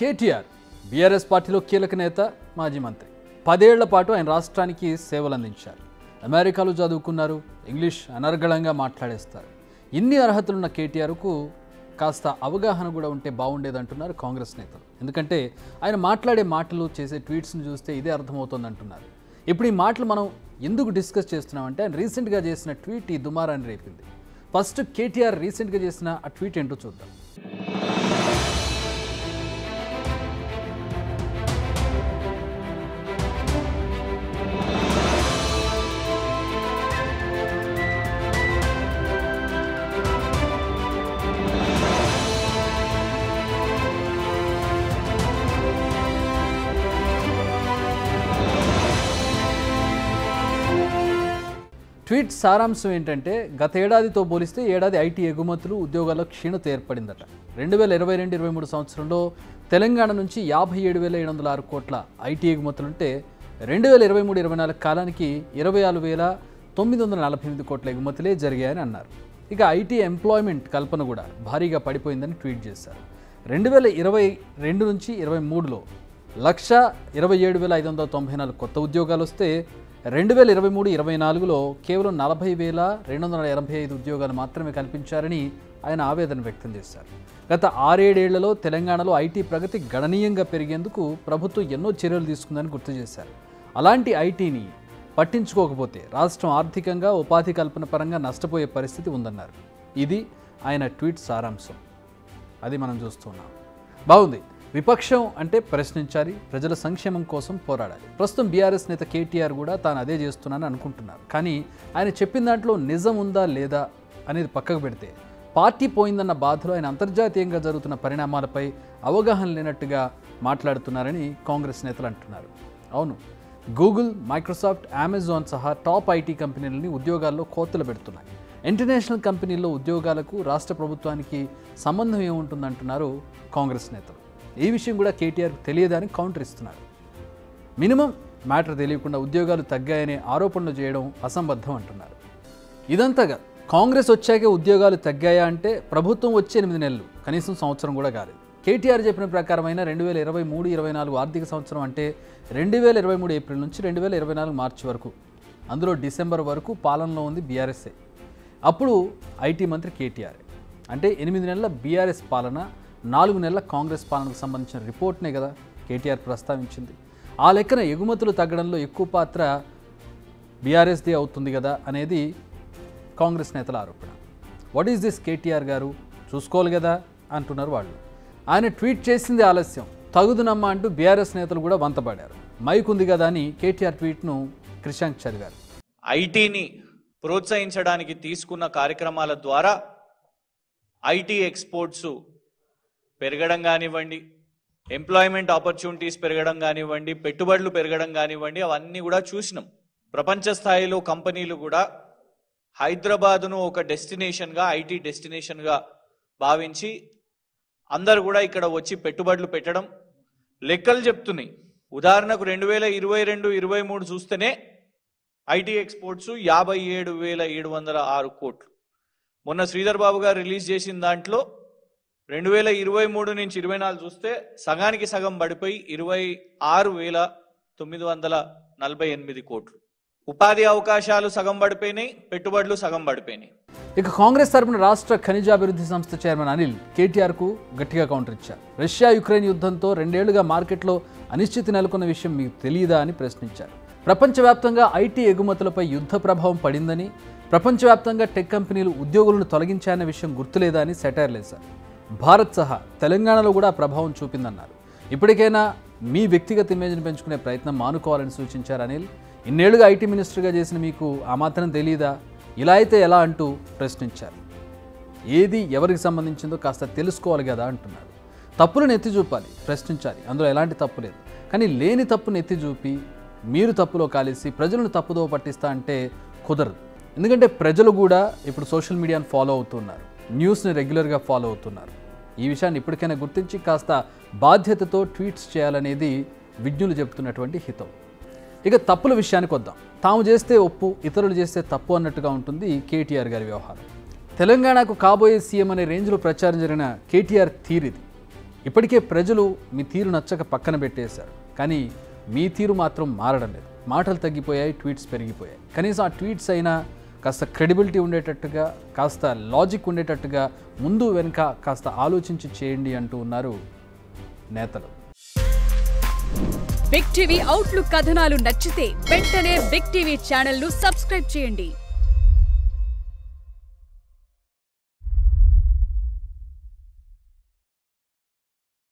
KTR BRS పార్టీలో కీలక నేత, మాజీ మంత్రి. 10 ఏళ్ల పాటు ఆయన రాష్ట్రానికి సేవలు అందించారు. అమెరికాలో చదువుకున్నారు, ఇంగ్లీష్ అనర్గళంగా మాట్లాడేస్తారు. ఇన్ని అర్హతలున్న కేటీఆర్కు కాస్త అవగాహన కూడా ఉంటే బాగుండేదంటున్నారు కాంగ్రెస్ నేతలు. ఎందుకంటే ఆయన మాట్లాడే మాటలు, చేసే ట్వీట్స్ని చూస్తే ఇదే అర్థమవుతుంది అంటున్నారు. ఇప్పుడు ఈ మాటలు మనం ఎందుకు డిస్కస్ చేస్తున్నామంటే ఆయన రీసెంట్గా చేసిన ట్వీట్ ఈ దుమారాన్ని రేపింది. ఫస్ట్ కేటీఆర్ రీసెంట్గా చేసిన ఆ ట్వీట్ ఏంటో చూద్దాం. ట్వీట్ సారాంశం ఏంటంటే, గత ఏడాదితో పోలిస్తే ఏడాది ఐటీ ఎగుమతులు, ఉద్యోగాల్లో క్షీణత ఏర్పడిందట. 2022-23 సంవత్సరంలో తెలంగాణ నుంచి 57,706 కోట్ల ఐటీ ఎగుమతులుంటే 2023-24 కాలానికి 24,948 కోట్ల ఎగుమతులే జరిగాయని అన్నారు. ఇక ఐటీ ఎంప్లాయ్మెంట్ కల్పన కూడా భారీగా పడిపోయిందని ట్వీట్ చేశారు. 2022 నుంచి 23లో 1,27,594 కొత్త ఉద్యోగాలు వస్తే 2023-24లో కేవలం 40,285 ఉద్యోగాలు మాత్రమే కల్పించారని ఆయన ఆవేదన వ్యక్తం చేశారు. గత 6-7 ఏళ్లలో తెలంగాణలో ఐటీ ప్రగతి గణనీయంగా పెరిగేందుకు ప్రభుత్వం ఎన్నో చర్యలు తీసుకుందని గుర్తు చేశారు. అలాంటి ఐటీని పట్టించుకోకపోతే రాష్ట్రం ఆర్థికంగా, ఉపాధి కల్పన పరంగా నష్టపోయే పరిస్థితి ఉందన్నారు. ఇది ఆయన ట్వీట్ సారాంశం. అది మనం చూస్తున్నాం. బాగుంది. విపక్షం అంటే ప్రశ్నించాలి, ప్రజల సంక్షేమం కోసం పోరాడాలి. ప్రస్తుతం బీఆర్ఎస్ నేత కేటీఆర్ కూడా తాను అదే చేస్తున్నానని అనుకుంటున్నారు. కానీ ఆయన చెప్పిన దాంట్లో నిజం ఉందా లేదా అనేది పక్కకు పెడితే, పార్టీ పోయిందన్న బాధలో ఆయన అంతర్జాతీయంగా జరుగుతున్న పరిణామాలపై అవగాహన లేనట్టుగా మాట్లాడుతున్నారని కాంగ్రెస్ నేతలు అంటున్నారు. అవును, గూగుల్, మైక్రోసాఫ్ట్, అమెజాన్ సహా టాప్ ఐటీ కంపెనీలని ఉద్యోగాల్లో కోతలు పెడుతున్నాయి. ఇంటర్నేషనల్ కంపెనీల్లో ఉద్యోగాలకు రాష్ట్ర ప్రభుత్వానికి సంబంధం ఏముంటుందంటున్నారు కాంగ్రెస్ నేతలు. ఈ విషయం కూడా కేటీఆర్కి తెలియదని కౌంటర్ ఇస్తున్నారు. మినిమం మ్యాటర్ తెలియకుండా ఉద్యోగాలు తగ్గాయనే ఆరోపణలు చేయడం అసంబద్ధం అంటున్నారు. ఇదంతగా కాంగ్రెస్ వచ్చాకే ఉద్యోగాలు తగ్గాయా అంటే ప్రభుత్వం వచ్చే 8 నెలలు, కనీసం సంవత్సరం కూడా కాలేదు. కేటీఆర్ చెప్పిన ప్రకారమైన 2023-24 ఆర్థిక సంవత్సరం అంటే 2023 ఏప్రిల్ నుంచి 2024 మార్చి వరకు, అందులో డిసెంబర్ వరకు పాలనలో ఉంది బీఆర్ఎస్ఏ. అప్పుడు ఐటీ మంత్రి కేటీఆర్. అంటే 8 నెలల బీఆర్ఎస్ పాలన, 4 నెలల కాంగ్రెస్ పాలనకు సంబంధించిన రిపోర్ట్నే కదా కేటీఆర్ ప్రస్తావించింది. ఆ లెక్కన ఎగుమతులు తగ్గడంలో ఎక్కువ పాత్ర బీఆర్ఎస్ది అవుతుంది కదా అనేది కాంగ్రెస్ నేతల ఆరోపణ. వాట్ ఈస్ దిస్ కేటీఆర్ గారు, చూసుకోవాలి కదా అంటున్నారు వాళ్ళు. ఆయన ట్వీట్ చేసింది ఆలస్యం, తగుదునమ్మా అంటూ బీఆర్ఎస్ నేతలు కూడా వంతపడారు. మైక్ ఉంది కదా అని కేటీఆర్ ట్వీట్ను క్రిషాంక్ చదివారు. ఐటీని ప్రోత్సహించడానికి తీసుకున్న కార్యక్రమాల ద్వారా ఐటీ ఎక్స్పోర్ట్స్ పెరగడం కానివ్వండి, ఎంప్లాయ్మెంట్ ఆపర్చునిటీస్ పెరగడం కానివ్వండి, పెట్టుబడులు పెరగడం కానివ్వండి, అవన్నీ కూడా చూసినాం. ప్రపంచ స్థాయిలో కంపెనీలు కూడా హైదరాబాదును ఒక డెస్టినేషన్గా, ఐటీ డెస్టినేషన్గా భావించి అందరు కూడా ఇక్కడ వచ్చి పెట్టుబడులు పెట్టడం లెక్కలు చెప్తున్నాయి. ఉదాహరణకు 2022-23 చూస్తేనే ఐటీ ఎక్స్పోర్ట్స్ 57,706 కోట్లు. మొన్న శ్రీధర్ బాబు గారు రిలీజ్ చేసిన దాంట్లో 2023 నుంచి 24 చూస్తే సగానికి సగం పడిపోయి 26,948 కోట్లు. ఉపాధి అవకాశాలు సగం పడిపోయినాయి, పెట్టుబడులు సగం పడిపోయినాయి. ఇక కాంగ్రెస్ తరపున రాష్ట్ర ఖనిజాభివృద్ధి సంస్థ చైర్మన్ అనిల్ కేటీఆర్కు గట్టిగా కౌంటర్ ఇచ్చారు. రష్యా యుక్రెయిన్ యుద్ధంతో 2 ఏళ్లుగా మార్కెట్లో అనిశ్చితి నెలకొన్న విషయం మీకు తెలియదా అని ప్రశ్నించారు. ప్రపంచవ్యాప్తంగా ఐటీ ఎగుమతులపై యుద్ధ ప్రభావం పడిందని, ప్రపంచవ్యాప్తంగా టెక్ కంపెనీలు ఉద్యోగులను తొలగించాయన్న విషయం గుర్తులేదా అని సెటైర్లేశారు. భారత్ సహా తెలంగాణలో కూడా ప్రభావం చూపిందన్నారు. ఇప్పటికైనా మీ వ్యక్తిగత ఇమేజ్ని పెంచుకునే ప్రయత్నం మానుకోవాలని సూచించారు అనిల్. ఇన్నేళ్లుగా ఐటీ మినిస్టర్గా చేసిన మీకు ఆ మాత్రం తెలీదా, ఇలా అయితే ఎలా అంటూ ప్రశ్నించారు. ఏది ఎవరికి సంబంధించిందో కాస్త తెలుసుకోవాలి కదా అంటున్నారు. తప్పులను ఎత్తి చూపాలి, ప్రశ్నించాలి, అందులో ఎలాంటి తప్పు లేదు. కానీ లేని తప్పును ఎత్తి చూపి మీరు తప్పులో కాలేసి ప్రజలను తప్పుదో పట్టిస్తా అంటే కుదరదు. ఎందుకంటే ప్రజలు కూడా ఇప్పుడు సోషల్ మీడియాను ఫాలో అవుతున్నారు, న్యూస్ని రెగ్యులర్గా ఫాలో అవుతున్నారు. ఈ విషయాన్ని ఇప్పటికైనా గుర్తించి కాస్త బాధ్యతతో ట్వీట్స్ చేయాలనేది విజ్ఞులు చెబుతున్నటువంటి హితం. ఇక తప్పుల విషయానికి వద్దాం. తాము చేస్తే ఒప్పు, ఇతరులు చేస్తే తప్పు అన్నట్టుగా ఉంటుంది కేటీఆర్ గారి వ్యవహారం. తెలంగాణకు కాబోయే సీఎం అనే రేంజ్లో ప్రచారం జరిగిన కేటీఆర్ తీరిది. ఇప్పటికే ప్రజలు మీ తీరు నచ్చక పక్కన పెట్టేశారు, కానీ మీ తీరు మాత్రం మారడం లేదు. మాటలు తగ్గిపోయాయి, ట్వీట్స్ పెరిగిపోయాయి. కనీసం ఆ ట్వీట్స్ అయినా కాస్త క్రెడిబిలిటీ ఉండేటట్టుగా, కాస్త లాజిక్ ఉండేటట్టుగా ముందు వెనుక కాస్త ఆలోచించి చేయండి అంటూ ఉన్నారు నేతలు. బిగ్ టీవీ అవుట్లుక్ కథనాలు నచ్చితే వెంటనే బిగ్ టీవీ ఛానల్ ను సబ్స్క్రైబ్ చేయండి.